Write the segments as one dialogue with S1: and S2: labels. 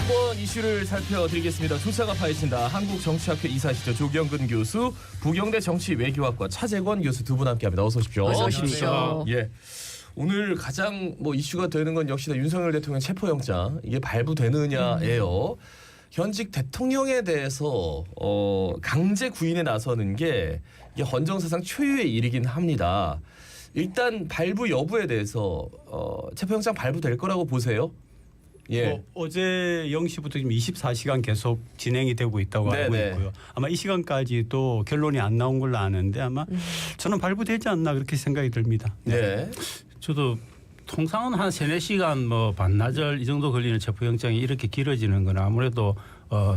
S1: 수도권 이슈를 살펴드리겠습니다. 조사가 파헤친다. 한국정치학회 이사시죠. 조경근 교수, 부경대 정치외교학과 차재권 교수 두 분 함께합니다. 어서 오십시오.
S2: 어서 오십시오.
S1: 예. 오늘 가장 이슈가 되는 건 역시나 윤석열 대통령 체포영장 이게 발부되느냐예요. 현직 대통령에 대해서 강제 구인에 나서는 게 이게 헌정사상 초유의 일이긴 합니다. 일단 발부 여부에 대해서 체포영장 발부될 거라고 보세요? 예.
S2: 어제 0시부터 지금 24시간 계속 진행이 되고 있다고 알고 있고요. 아마 이 시간까지도 결론이 안 나온 걸로 아는데 아마 저는 발부되지 않나 그렇게 생각이 듭니다.
S1: 네.
S3: 저도 통상은 한 3-4시간 반나절 이 정도 걸리는 체포영장이 이렇게 길어지는 건 아무래도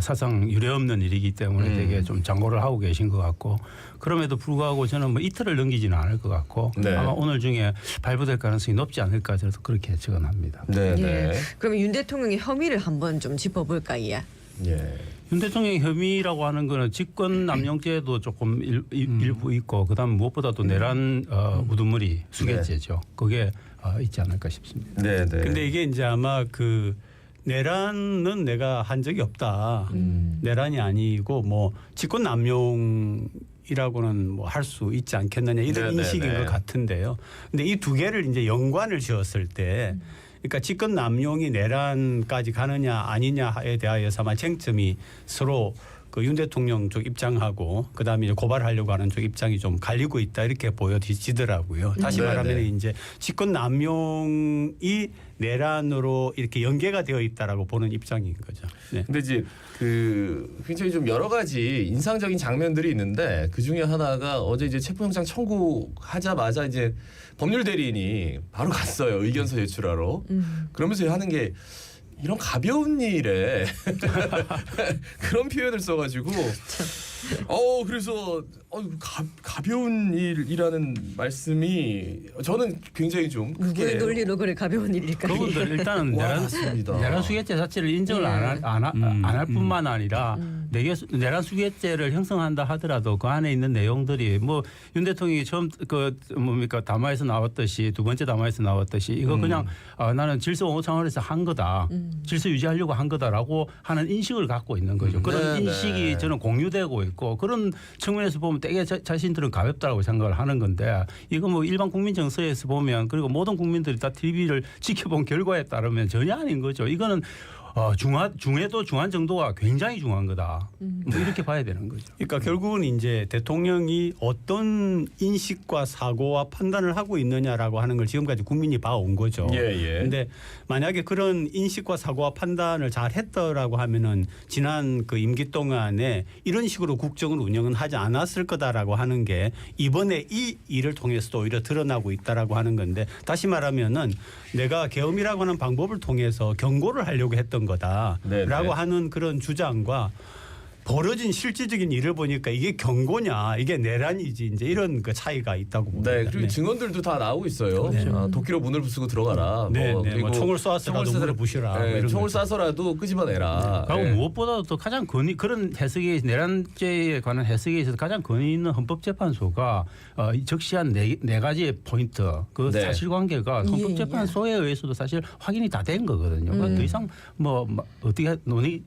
S3: 사상 유례없는 일이기 때문에 되게 좀 장고를 하고 계신 것 같고, 그럼에도 불구하고 저는 이틀을 넘기지는 않을 것 같고
S1: 네.
S3: 아마 오늘 중에 발부될 가능성이 높지 않을까 저도 그렇게 예측은 합니다.
S1: 네.
S4: 예. 그러면 윤 대통령의 혐의를 한번 좀 짚어볼까요?
S1: 예.
S3: 윤 대통령의 혐의라고 하는 거는 직권 남용죄도 조금 일부 있고, 그다음 무엇보다도 내란 우두머리 수괴죄죠. 그게 있지 않을까 싶습니다.
S1: 네. 네.
S2: 근데 이게 이제 아마 그 내란은 내가 한 적이 없다. 내란이 아니고 직권 남용이라고는 할 수 있지 않겠느냐 이런 인식인 것 같은데요. 근데 이 두 개를 이제 연관을 지었을 때, 그러니까 직권 남용이 내란까지 가느냐 아니냐에 대하여서 아마 쟁점이 서로 그 윤 대통령 쪽 입장하고 그다음에 이제 고발하려고 하는 쪽 입장이 좀 갈리고 있다 이렇게 보여지더라고요. 다시 말하면 이제 직권 남용이 내란으로 이렇게 연계가 되어 있다라고 보는 입장인 거죠. 네.
S1: 근데 이제 굉장히 좀 여러 가지 인상적인 장면들이 있는데 그 중에 하나가 어제 이제 체포영장 청구하자마자 이제 법률 대리인이 바로 갔어요. 의견서 제출하러. 그러면서 하는 게 이런 가벼운 일에 그런 표현을 써가지고 그래서 가벼운 일이라는 말씀이 저는 굉장히 좀
S4: 누구의 논리로 그래 가벼운 일일까요?
S3: 그분들 일단은 내란 수괴죄 자체를 인정을 안 할 뿐만 아니라 내란 수괴죄를 형성한다 하더라도 그 안에 있는 내용들이 윤 대통령이 처음 담화에서 나왔듯이 두 번째 담화에서 나왔듯이 이거 그냥 나는 질서 옹호 차원에서 한 거다. 질서 유지하려고 한 거다라고 하는 인식을 갖고 있는 거죠. 그런 인식이 저는 공유되고 있고, 그런 측면에서 보면 되게 자신들은 가볍다고 생각을 하는 건데, 이거 일반 국민 정서에서 보면, 그리고 모든 국민들이 다 TV를 지켜본 결과에 따르면 전혀 아닌 거죠. 이거는 중에도 중한 정도가 굉장히 중한 거다. 이렇게 봐야 되는 거죠.
S2: 그러니까 결국은 이제 대통령이 어떤 인식과 사고와 판단을 하고 있느냐라고 하는 걸 지금까지 국민이 봐온 거죠. 그런데 만약에 그런 인식과 사고와 판단을 잘 했더라고 하면은 지난 그 임기 동안에 이런 식으로 국정을 운영은 하지 않았을 거다라고 하는 게 이번에 이 일을 통해서도 오히려 드러나고 있다라고 하는 건데, 다시 말하면은 내가 계엄이라고 하는 방법을 통해서 경고를 하려고 했던 거다라고 하는 그런 주장과 벌어진 실질적인 일을 보니까 이게 경고냐 이게 내란이지 이제 이런 그 차이가 있다고 봅니다.
S1: 네, 그리고 증언들도 다 나오고 있어요. 도끼로 문을 부수고 들어가라.
S2: 그리고 총을 쏘았어라도 문을 부시라.
S1: 총을 쏴서라도 끄집어내라.
S3: 그리고 무엇보다도 또 가장 그런 해석에, 내란죄에 관한 해석에 있어서 가장 권위 있는 헌법재판소가 적시한 네 가지의 포인트, 그 사실관계가 헌법재판소에 의해서도 사실 확인이 다 된 거거든요. 더 이상 어떻게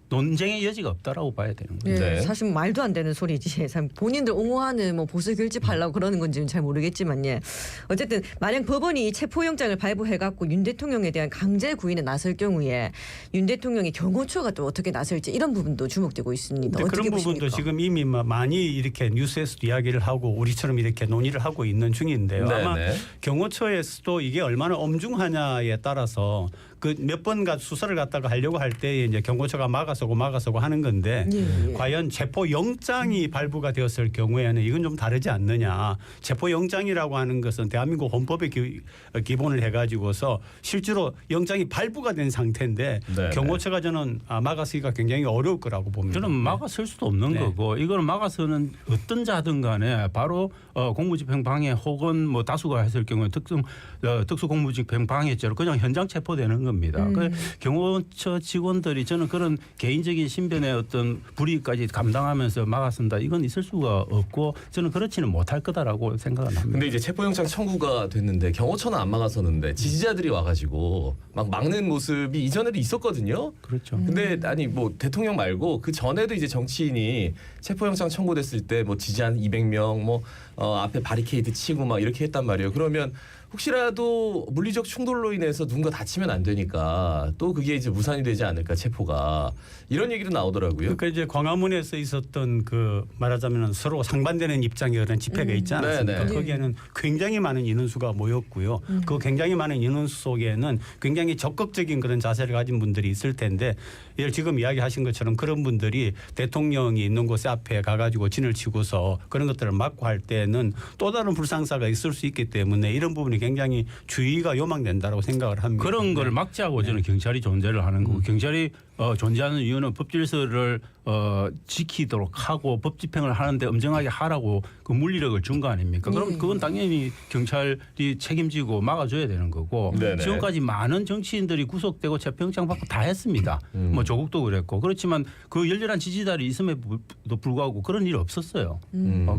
S3: 논쟁의 여지가 없다라고 봐야 되는 거죠.
S4: 네. 사실 말도 안 되는 소리지. 본인들 옹호하는 보수 결집하려고 그러는 건지는 잘 모르겠지만, 어쨌든 만약 법원이 이 체포영장을 발부해갖고 윤 대통령에 대한 강제 구인에 나설 경우에 윤 대통령의 경호처가 또 어떻게 나설지 이런 부분도 주목되고 있습니다. 어떻게
S2: 그런
S4: 보십니까?
S2: 부분도 지금 이미 많이 이렇게 뉴스에서도 이야기를 하고 우리처럼 이렇게 논의를 하고 있는 중인데요. 아마 경호처에서도 이게 얼마나 엄중하냐에 따라서 그 몇 번 수사를 갖다가 하려고 할 때 이제 경호처가 막아서고 하는 건데 과연 체포영장이 발부가 되었을 경우에는 이건 좀 다르지 않느냐. 체포영장이라고 하는 것은 대한민국 헌법에 기본을 해가지고서 실제로 영장이 발부가 된 상태인데 경호처가 저는 막아서기가 굉장히 어려울 거라고 봅니다.
S3: 저는 막아설 수도 없는 거고, 이거는 막아서는 어떤 자든 간에 바로 공무집행방해 혹은 다수가 했을 경우에 특수공무집행방해죄로 그냥 현장 체포되는 겁니다. 그 경호처 직원들이 저는 그런 개인적인 신변의 어떤 불이익까지 감당하면서 막았습니다. 이건 있을 수가 없고 저는 그렇지는 못할 거다라고 생각을 합니다.
S1: 근데 이제 체포영장 청구가 됐는데 경호처는 안 막았었는데 지지자들이 와가지고 막 막는 모습이 이전에도 있었거든요.
S3: 그렇죠.
S1: 근데 아니 뭐 대통령 말고 그 전에도 이제 정치인이 체포영장 청구됐을 때 뭐 지지 한 200명 뭐 앞에 바리케이드 치고 막 이렇게 했단 말이에요. 그러면 혹시라도 물리적 충돌로 인해서 누군가 다치면 안 되니까 또 그게 이제 무산이 되지 않을까 체포가 이런 얘기도 나오더라고요.
S2: 그러니까 이제 광화문에서 있었던 그 말하자면 서로 상반되는 입장의 그런 집회가 있지 않았습니까?
S1: 네네.
S2: 거기에는 굉장히 많은 인원수가 모였고요. 그 굉장히 많은 인원수 속에는 굉장히 적극적인 그런 자세를 가진 분들이 있을 텐데 예를 지금 이야기하신 것처럼 그런 분들이 대통령이 있는 곳 앞에 가가지고 진을 치고서 그런 것들을 막고 할 때는 또 다른 불상사가 있을 수 있기 때문에 이런 부분이 굉장히 주의가 요망된다고 생각을 합니다.
S3: 그런 걸 막자고 저는 경찰이 존재를 하는 거고 경찰이 존재하는 이유는 법질서를 지키도록 하고 법 집행을 하는데 엄정하게 하라고 그 물리력을 준 거 아닙니까? 그럼 그건 당연히 경찰이 책임지고 막아줘야 되는 거고
S1: 네네.
S3: 지금까지 많은 정치인들이 구속되고 체포영장 받고 다 했습니다. 뭐 조국도 그랬고 그렇지만 그 열렬한 지지자들이 있음에도 불구하고 그런 일이 없었어요.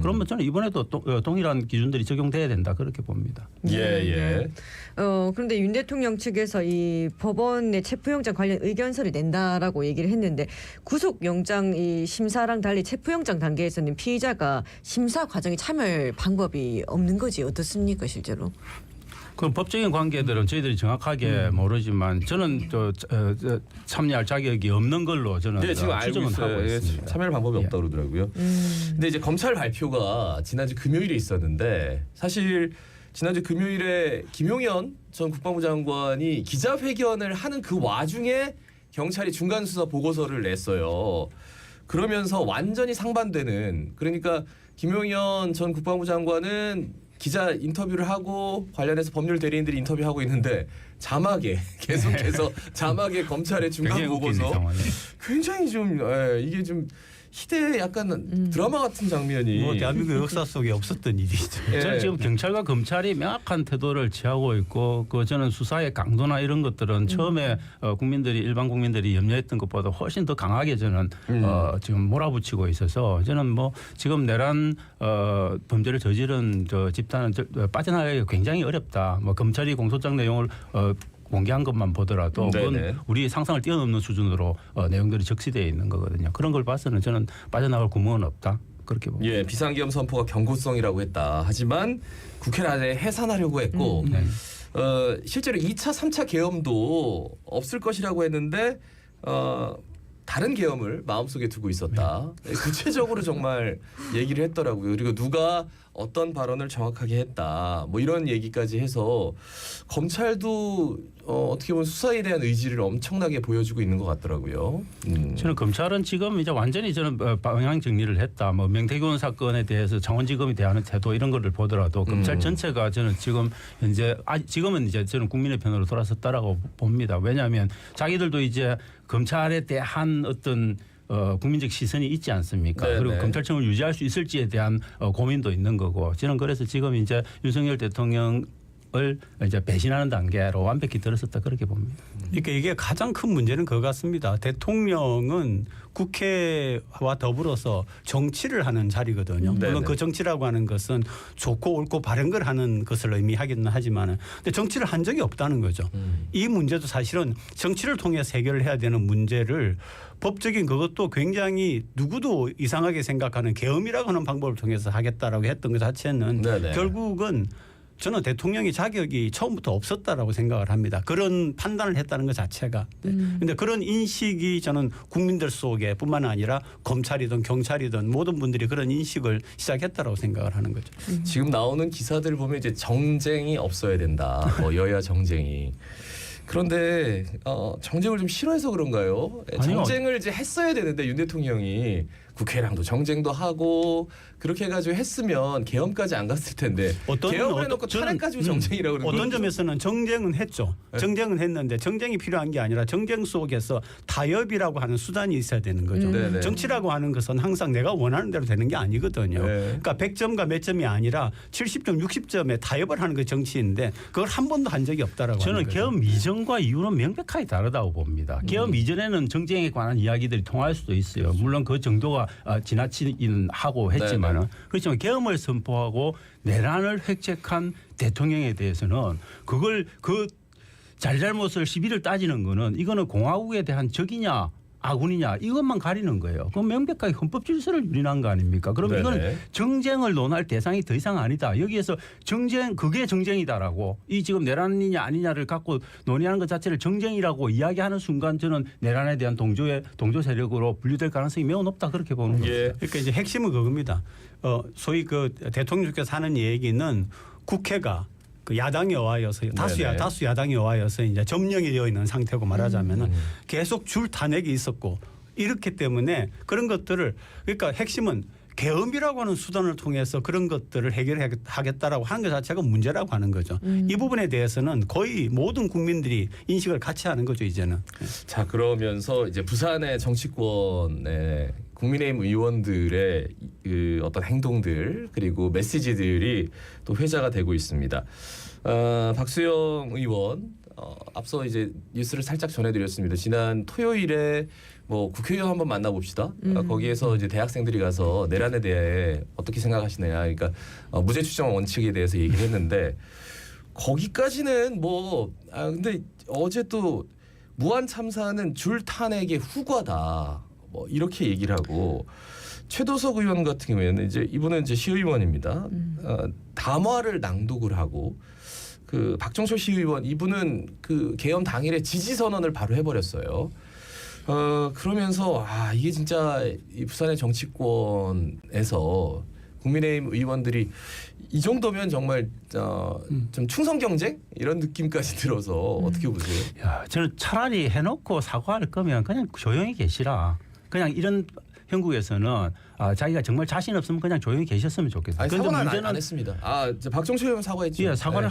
S3: 그러면 저는 이번에도 동일한 기준들이 적용돼야 된다 그렇게 봅니다.
S1: 예.
S4: 그런데 윤 대통령 측에서 이 법원의 체포영장 관련 의견서를 낸다라고 얘기를 했는데 구속영장 이 심사랑 달리 체포영장 단계에서는 피의자가 심사 과정에 참여할 방법이 없는 거지 어떻습니까 실제로?
S3: 그 법적인 관계들은 저희들이 정확하게 모르지만 저는 참여할 자격이 없는 걸로 저는
S1: 네, 지금 알고
S3: 추정은 하고
S1: 있어요.
S3: 있습니다.
S1: 참여할 방법이 없다고 그러더라고요. 근데 이제 검찰 발표가 지난주 금요일에 있었는데 사실 지난주 금요일에 김용현 전 국방부 장관이 기자회견을 하는 그 와중에 경찰이 중간 수사 보고서를 냈어요. 그러면서 완전히 상반되는 그러니까 김용현 전 국방부 장관은 기자 인터뷰를 하고 관련해서 법률 대리인들이 인터뷰하고 있는데 자막에 계속해서 자막에 검찰의 중간 보고서 굉장히 좀 이게 좀 희대의 약간 드라마 같은 장면이
S2: 뭐 대한민국 역사 속에 없었던 일이죠.
S3: 저는 지금 경찰과 검찰이 명확한 태도를 취하고 있고 그 저는 수사의 강도나 이런 것들은 처음에 일반 국민들이 염려했던 것보다 훨씬 더 강하게 저는 지금 몰아붙이고 있어서 저는 뭐 지금 내란 범죄를 저지른 저 집단은 빠져나가기가 굉장히 어렵다. 뭐 검찰이 공소장 내용을 공개한 것만 보더라도 그건 우리 상상을 뛰어넘는 수준으로 내용들이 적시되어 있는 거거든요. 그런 걸 봐서는 저는 빠져나갈 구멍은 없다. 그렇게 봅니다.
S1: 예, 비상계엄 선포가 경고성이라고 했다. 하지만 국회를 아예 해산하려고 했고 실제로 2차, 3차 계엄도 없을 것이라고 했는데 다른 계엄을 마음속에 두고 있었다. 구체적으로 정말 얘기를 했더라고요. 그리고 누가 어떤 발언을 정확하게 했다. 뭐 이런 얘기까지 해서 검찰도 어떻게 보면 수사에 대한 의지를 엄청나게 보여주고 있는 것 같더라고요.
S3: 저는 검찰은 지금 이제 완전히 저는 방향 정리를 했다. 뭐 명태균 사건에 대해서 창원지검이 대하는 태도 이런 거를 보더라도 검찰 전체가 저는 지금 현재 지금은 이제 저는 국민의 편으로 돌아섰다라고 봅니다. 왜냐하면 자기들도 이제 검찰에 대한 어떤 국민적 시선이 있지 않습니까?
S1: 네네.
S3: 그리고 검찰청을 유지할 수 있을지에 대한 고민도 있는 거고 저는 그래서 지금 이제 윤석열 대통령을 이제 배신하는 단계로 완벽히 들어섰다 그렇게 봅니다.
S2: 그러니까 이게 가장 큰 문제는 그거 같습니다. 대통령은 국회와 더불어서 정치를 하는 자리거든요. 물론 그 정치라고 하는 것은 좋고 옳고 바른 걸 하는 것을 의미하기는 하지만은 근데 정치를 한 적이 없다는 거죠. 이 문제도 사실은 정치를 통해서 해결을 해야 되는 문제를 법적인 그것도 굉장히 누구도 이상하게 생각하는 계엄이라고 하는 방법을 통해서 하겠다라고 했던 것 자체는 결국은 저는 대통령의 자격이 처음부터 없었다라고 생각을 합니다. 그런 판단을 했다는 것 자체가. 그런데 그런 인식이 저는 국민들 속에 뿐만 아니라 검찰이든 경찰이든 모든 분들이 그런 인식을 시작했다라고 생각을 하는 거죠.
S1: 지금 나오는 기사들 보면 이제 정쟁이 없어야 된다. 뭐 여야 정쟁이. 그런데 정쟁을 좀 싫어해서 그런가요?
S3: 아니요.
S1: 정쟁을 이제 했어야 되는데 윤 대통령이 국회랑도 정쟁도 하고 그렇게 해가지고 했으면 계엄까지 안 갔을 텐데 계엄을 해놓고 탄핵까지고 정쟁이라고 그러는
S2: 어떤 점에서는 정쟁은 했죠. 정쟁은 했는데 정쟁이 필요한 게 아니라 정쟁 속에서 타협이라고 하는 수단이 있어야 되는 거죠. 정치라고 하는 것은 항상 내가 원하는 대로 되는 게 아니거든요. 그러니까 100점과 몇 점이 아니라 70점, 60점에 타협을 하는 게 정치인데 그걸 한 번도 한 적이 없다라고
S3: 저는
S2: 하는 거죠.
S3: 계엄 이전과 이후는 명백하게 다르다고 봅니다. 계엄 이전에는 정쟁에 관한 이야기들이 통할 수도 있어요. 물론 그 정도가 지나치긴 하고 했지만 그렇지만 계엄을 선포하고 내란을 획책한 대통령에 대해서는 그걸 그 잘잘못을 시비를 따지는 거는 이거는 공화국에 대한 적이냐 아군이냐 이것만 가리는 거예요. 그건 명백하게 헌법 질서를 유린한 거 아닙니까? 그러면 이거는 정쟁을 논할 대상이 더 이상 아니다. 여기에서 정쟁 그게 정쟁이다라고 이 지금 내란이냐 아니냐를 갖고 논의하는 것 자체를 정쟁이라고 이야기하는 순간 저는 내란에 대한 동조 세력으로 분류될 가능성이 매우 높다 그렇게 보는 거예요.
S2: 그러니까 이제 핵심은 그겁니다. 소위 그 대통령께서 하는 얘기는 국회가 그 야당이 와여서 다수 야당이 와여서 이제 점령이 되어 있는 상태고 말하자면은 계속 줄 탄핵이 있었고 이렇기 때문에 그런 것들을 그러니까 핵심은 계엄이라고 하는 수단을 통해서 그런 것들을 해결하겠다라고 하는 것 자체가 문제라고 하는 거죠. 이 부분에 대해서는 거의 모든 국민들이 인식을 같이 하는 거죠 이제는.
S1: 자 그러면서 이제 부산의 정치권의 국민의힘 의원들의 그 어떤 행동들 그리고 메시지들이 또 회자가 되고 있습니다. 박수영 의원 앞서 이제 뉴스를 살짝 전해드렸습니다. 지난 토요일에 뭐 국회의원 한번 만나봅시다. 거기에서 이제 대학생들이 가서 내란에 대해 어떻게 생각하시느냐, 그러니까 무죄 추정 원칙에 대해서 얘기를 했는데 거기까지는 뭐 근데 어제 또 무한 참사는 줄 탄핵의 후과다. 뭐 이렇게 얘기를 하고 최도석 의원 같은 경우에는 이제 이분은 이제 시의원입니다. 담화를 낭독을 하고 그 박정철 시의원 이분은 그 계엄 당일에 지지 선언을 바로 해버렸어요. 그러면서 이게 진짜 이 부산의 정치권에서 국민의힘 의원들이 이 정도면 정말 좀 충성 경쟁 이런 느낌까지 들어서 어떻게 보세요?
S3: 야, 저는 차라리 해놓고 사과할 거면 그냥 조용히 계시라. 그냥 이런 형국에서는 자기가 정말 자신 없으면 그냥 조용히 계셨으면 좋겠어요.
S1: 아니, 사과는 안 했습니다. 박정철 의원 사과했죠.
S3: 예, 사과를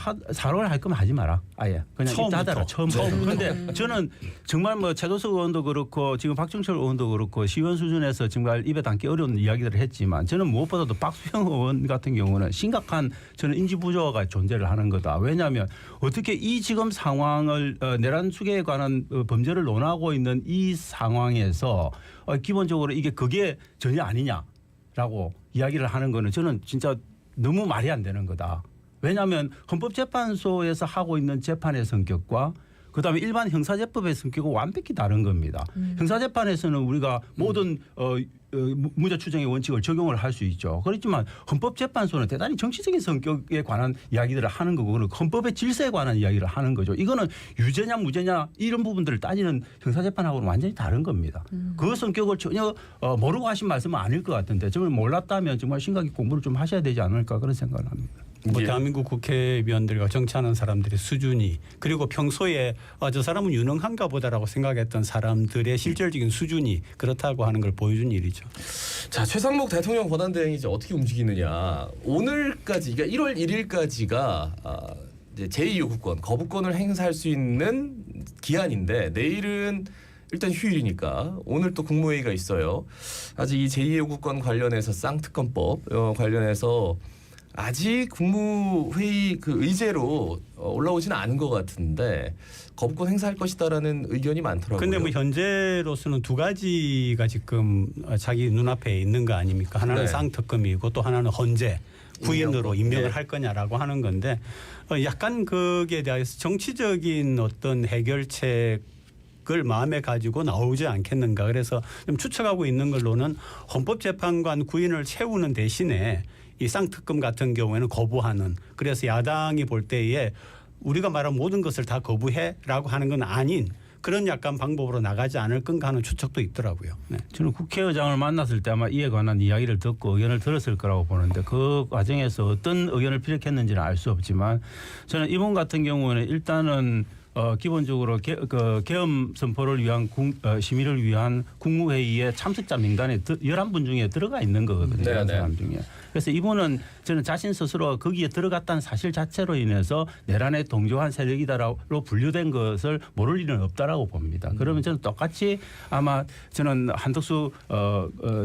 S3: 할 거면 하지 마라. 아예 그냥 입다하더라 처음부터. 그런데 저는 정말 뭐 최도석 의원도 그렇고 지금 박정철 의원도 그렇고 시의원 수준에서 정말 입에 담기 어려운 이야기들을 했지만 저는 무엇보다도 박수영 의원 같은 경우는 심각한 저는 인지 부조화가 존재를 하는 거다. 왜냐하면 어떻게 이 지금 상황을 내란 수계에 관한 범죄를 논하고 있는 이 상황에서 기본적으로 이게 그게 전혀 아니냐라고 이야기를 하는 거는 저는 진짜 너무 말이 안 되는 거다. 왜냐하면 헌법재판소에서 하고 있는 재판의 성격과 그다음에 일반 형사재법의 성격은 완벽히 다른 겁니다. 형사재판에서는 우리가 모든 무죄 추정의 원칙을 적용을 할 수 있죠. 그렇지만 헌법재판소는 대단히 정치적인 성격에 관한 이야기들을 하는 거고 헌법의 질서에 관한 이야기를 하는 거죠. 이거는 유죄냐 무죄냐 이런 부분들을 따지는 형사재판하고는 완전히 다른 겁니다. 그 성격을 전혀 모르고 하신 말씀은 아닐 것 같은데 정말 몰랐다면 정말 심각히 공부를 좀 하셔야 되지 않을까 그런 생각을 합니다.
S2: 뭐 대한민국 국회의원들과 정치하는 사람들의 수준이 그리고 평소에 저 사람은 유능한가 보다라고 생각했던 사람들의 실질적인 수준이 그렇다고 하는 걸 보여준 일이죠.
S1: 자, 최상목 대통령 권한대행이 이제 어떻게 움직이느냐. 오늘까지 그러니까 1월 1일까지가 이제 제2요구권 거부권을 행사할 수 있는 기한인데 내일은 일단 휴일이니까 오늘 또 국무회의가 있어요. 아직 이 제2요구권 관련해서 쌍특검법 관련해서 아직 국무회의 그 의제로 올라오지는 않은 것 같은데 거부권 행사할 것이다라는 의견이 많더라고요.
S2: 그런데 뭐 현재로서는 두 가지가 지금 자기 눈앞에 있는 거 아닙니까? 하나는 쌍특검이고 또 하나는 헌재 구인으로 임명을 할 거냐라고 하는 건데 약간 거기에 대해서 정치적인 어떤 해결책을 마음에 가지고 나오지 않겠는가. 그래서 좀 추측하고 있는 걸로는 헌법재판관 구인을 채우는 대신에 이 쌍특검 같은 경우에는 거부하는 그래서 야당이 볼 때에 우리가 말한 모든 것을 다 거부해라고 하는 건 아닌 그런 약간 방법으로 나가지 않을 건가 하는 추측도 있더라고요. 네.
S3: 저는 국회의장을 만났을 때 아마 이에 관한 이야기를 듣고 의견을 들었을 거라고 보는데 그 과정에서 어떤 의견을 피력했는지는 알 수 없지만 저는 이분 같은 경우는 일단은 기본적으로 계엄 선포를 위한 심의를 위한 국무회의에 참석자 명단에 11분 중에 들어가 있는 거거든요.
S1: 네,
S3: 이런
S1: 네.
S3: 사람 중에. 그래서 이분은 저는 자신 스스로 거기에 들어갔다는 사실 자체로 인해서 내란에 동조한 세력이다라고 분류된 것을 모를 일은 없다라고 봅니다. 그러면 저는 똑같이 아마 저는 한덕수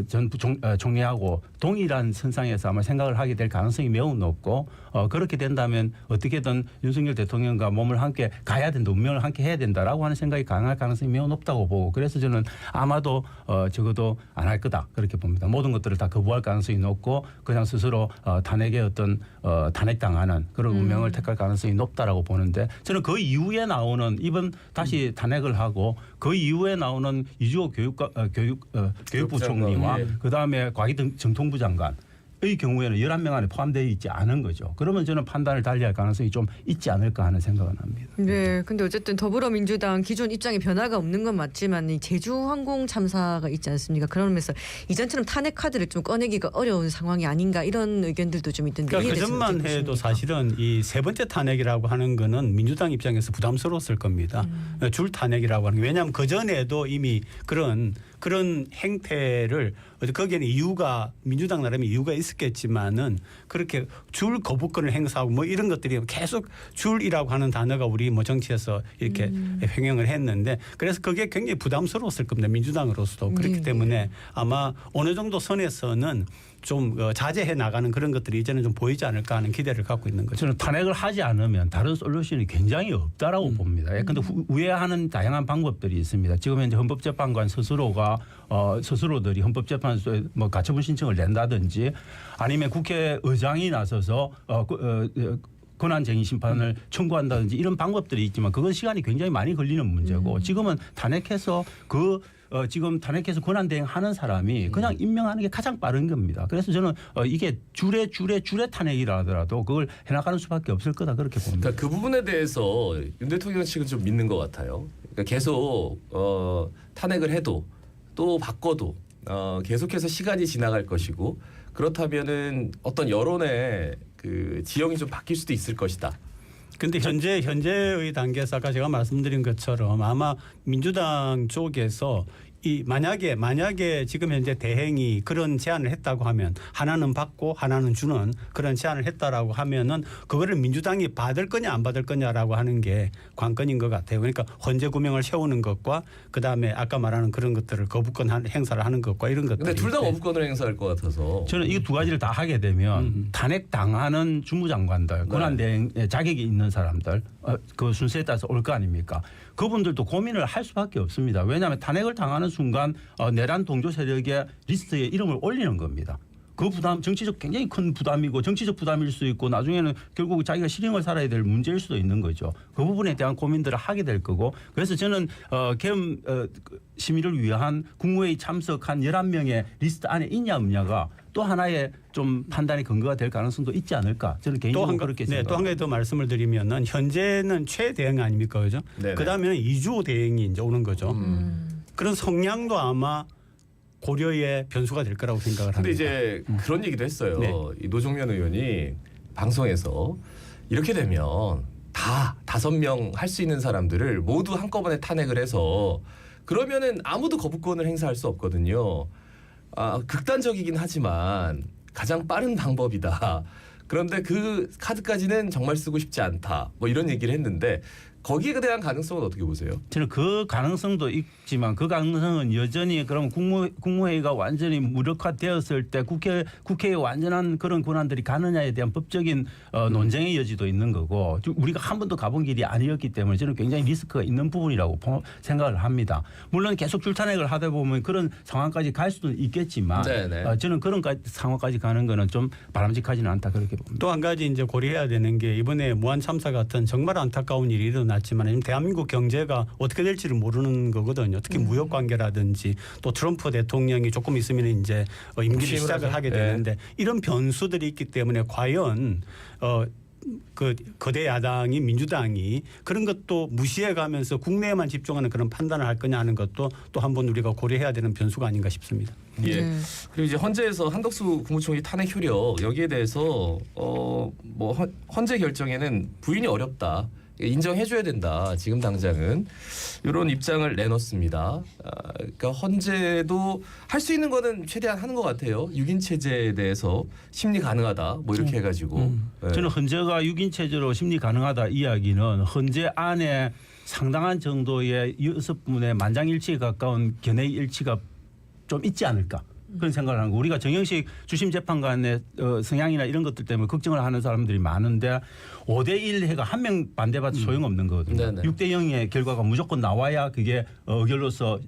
S3: 전 총리하고 동일한 선상에서 아마 생각을 하게 될 가능성이 매우 높고 그렇게 된다면 어떻게든 윤석열 대통령과 몸을 함께 가야 된다, 운명을 함께 해야 된다라고 하는 생각이 강할 가능성이 매우 높다고 보고 그래서 저는 아마도 적어도 안 할 거다 그렇게 봅니다. 모든 것들을 다 거부할 가능성이 높고 그냥 스스로 탄핵의 어떤 탄핵당하는 그런 운명을 택할 가능성이 높다라고 보는데 저는 그 이후에 나오는 이번 다시 탄핵을 하고 그 이후에 나오는 이주호 교육부 총리와 그다음에 과기정통부 장관 의 경우에는 11명 안에 포함되어 있지 않은 거죠. 그러면 저는 판단을 달리할 가능성이 좀 있지 않을까 하는 생각은 합니다.
S4: 네, 근데 어쨌든 더불어민주당 기존 입장에 변화가 없는 건 맞지만 이 제주항공 참사가 있지 않습니까? 그러면서 이전처럼 탄핵 카드를 좀 꺼내기가 어려운 상황이 아닌가 이런 의견들도 좀 있던데.
S2: 그러니까 그전만 해도 사실은 이 세 번째 탄핵이라고 하는 거는 민주당 입장에서 부담스러웠을 겁니다. 줄 탄핵이라고 하는 게 왜냐하면 그 전에도 이미 그런 행태를 거기에는 이유가 민주당 나름의 이유가 있었겠지만은 그렇게 줄 거부권을 행사하고 뭐 이런 것들이 계속 줄이라고 하는 단어가 우리 뭐 정치에서 이렇게 횡행을 했는데 그래서 그게 굉장히 부담스러웠을 겁니다. 민주당으로서도 그렇기 때문에 아마 어느 정도 선에서는 좀 자제해 나가는 그런 것들이 이제는 좀 보이지 않을까 하는 기대를 갖고 있는 거죠.
S3: 저는 탄핵을 하지 않으면 다른 솔루션이 굉장히 없다라고 봅니다. 그런데 우회하는 다양한 방법들이 있습니다. 지금 현재 헌법재판관 스스로들이 헌법재판소에 뭐 가처분 신청을 낸다든지 아니면 국회의장이 나서서 권한쟁의 심판을 청구한다든지 이런 방법들이 있지만 그건 시간이 굉장히 많이 걸리는 문제고 지금은 탄핵해서 지금 탄핵해서 권한대행하는 사람이 그냥 임명하는 게 가장 빠른 겁니다. 그래서 저는 이게 줄에 탄핵이라 하더라도 그걸 해나가는 수밖에 없을 거다 그렇게 봅니다.
S1: 그러니까 그 부분에 대해서 윤 대통령 측은 좀 믿는 것 같아요. 그러니까 계속 탄핵을 해도 또 바꿔도 계속해서 시간이 지나갈 것이고 그렇다면은 어떤 여론의 그 지형이 좀 바뀔 수도 있을 것이다.
S2: 근데 현재의 단계에서 아까 제가 말씀드린 것처럼 아마 민주당 쪽에서 이 만약에 지금 현재 대행이 그런 제안을 했다고 하면 하나는 받고 하나는 주는 그런 제안을 했다라고 하면은 그거를 민주당이 받을 거냐 안 받을 거냐라고 하는 게 관건인 것 같아요. 그러니까 헌재 구명을 세우는 것과 그다음에 아까 말하는 그런 것들을 거부권 행사를 하는 것과 이런 것들.
S1: 근데 둘 다 거부권을 행사할 것 같아서
S3: 저는 이 두 가지를 다 하게 되면 탄핵 당하는 주무장관들, 권한대행 자격이 있는 사람들 그 순서에 따라서 올 거 아닙니까? 그분들도 고민을 할 수밖에 없습니다. 왜냐하면 탄핵을 당하는 순간 내란 동조 세력의 리스트에 이름을 올리는 겁니다. 그 부담 정치적 굉장히 큰 부담이고 정치적 부담일 수 있고 나중에는 결국 자기가 실형을 살아야 될 문제일 수도 있는 거죠. 그 부분에 대한 고민들을 하게 될 거고 그래서 저는 계엄 심의를 위한 국무회의 참석한 11명의 리스트 안에 있냐 없냐가 또 하나의 좀 판단의 근거가 될 가능성도 있지 않을까 저는 개인적으로 그렇게 생각합니다.
S2: 또 한 가지 더 말씀을 드리면은 현재는 최대행 아닙니까, 그죠? 그다음에는 이주호 대행이 이제 오는 거죠. 그런 성향도 아마 고려의 변수가 될 거라고 생각을 합니다.
S1: 근데 이제 그런 얘기도 했어요.
S2: 네.
S1: 이 노종면 의원이 방송에서 이렇게 되면 다 5명 할 수 있는 사람들을 모두 한꺼번에 탄핵을 해서 그러면은 아무도 거부권을 행사할 수 없거든요. 극단적이긴 하지만 가장 빠른 방법이다. 그런데 그 카드까지는 정말 쓰고 싶지 않다. 뭐 이런 얘기를 했는데 거기에 대한 가능성은 어떻게 보세요?
S3: 저는 그 가능성도 있지만 그 가능성은 여전히 그럼 국무회의가 완전히 무력화되었을 때 국회의 완전한 그런 권한들이 가느냐에 대한 법적인 논쟁의 여지도 있는 거고 우리가 한 번도 가본 길이 아니었기 때문에 저는 굉장히 리스크가 있는 부분이라고 생각을 합니다. 물론 계속 줄탄핵을 하다 보면 그런 상황까지 갈 수도 있겠지만 저는 그런 상황까지 가는 거는 좀 바람직하지는 않다 그렇게 봅니다.
S2: 또 한 가지 이제 고려해야 되는 게 이번에 무한 참사 같은 정말 안타까운 일이 일어났지만 대한민국 경제가 어떻게 될지를 모르는 거거든요. 특히 무역 관계라든지 또 트럼프 대통령이 조금 있으면 이제 임기를 시작을 하게 되는데 이런 변수들이 있기 때문에 과연 그 거대 야당이 민주당이 그런 것도 무시해가면서 국내에만 집중하는 그런 판단을 할 거냐 하는 것도 또 한번 우리가 고려해야 되는 변수가 아닌가 싶습니다.
S1: 예. 그리고 이제 헌재에서 한덕수 국무총리 탄핵 효력 여기에 대해서 뭐 헌재 결정에는 부인이 어렵다. 인정해줘야 된다. 지금 당장은 이런 입장을 내놓습니다. 그러니까 헌재도 할 수 있는 거는 최대한 하는 것 같아요. 6인 체제에 대해서 심리 가능하다. 뭐 이렇게 해가지고 네.
S3: 저는 헌재가 6인 체제로 심리 가능하다 이야기는 헌재 안에 상당한 정도의 6분의 만장일치에 가까운 견해 일치가 좀 있지 않을까. 그런 생각을 하는 거. 우리가 정영식 주심 재판관의 성향이나 이런 것들 때문에 걱정을 하는 사람들이 많은데 5대1 해가 한 명 반대봐도 소용없는 거거든요. 6대0의 결과가 무조건 나와야 그게 의결로서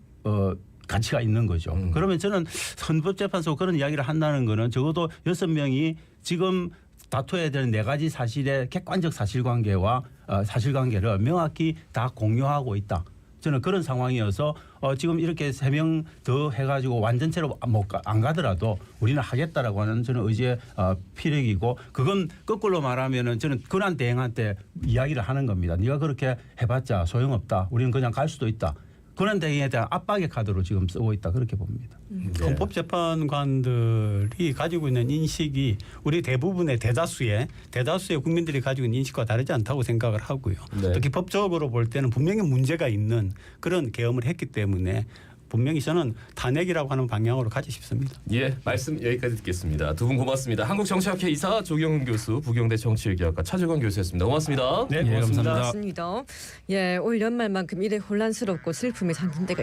S3: 가치가 있는 거죠. 그러면 저는 헌법재판소 그런 이야기를 한다는 거는 적어도 6명이 지금 다투어야 되는 4가지 사실의 객관적 사실관계와 사실관계를 명확히 다 공유하고 있다. 저는 그런 상황이어서 지금 이렇게 3명 더 해가지고 완전체로 안 가더라도 우리는 하겠다라고 하는 저는 의지의 피력이고 그건 거꾸로 말하면은 저는 근한 대행한테 이야기를 하는 겁니다. 네가 그렇게 해봤자 소용없다. 우리는 그냥 갈 수도 있다. 근한 대행에 대한 압박의 카드로 지금 쓰고 있다 그렇게 봅니다.
S1: 네.
S2: 헌법재판관들이 가지고 있는 인식이 우리 대부분의 대다수의 국민들이 가지고 있는 인식과 다르지 않다고 생각을 하고요.
S1: 네.
S2: 특히 법적으로 볼 때는 분명히 문제가 있는 그런 계엄을 했기 때문에 분명히 저는 탄핵이라고 하는 방향으로 가지 싶습니다.
S1: 예, 말씀 여기까지 듣겠습니다. 두 분 고맙습니다. 한국정치학회 이사 조경훈 교수, 부경대 정치외교학과 차주건 교수였습니다. 고맙습니다.
S2: 네, 고맙습니다.
S4: 예, 올 연말만큼 이래 혼란스럽고 슬픔이 잠긴 때가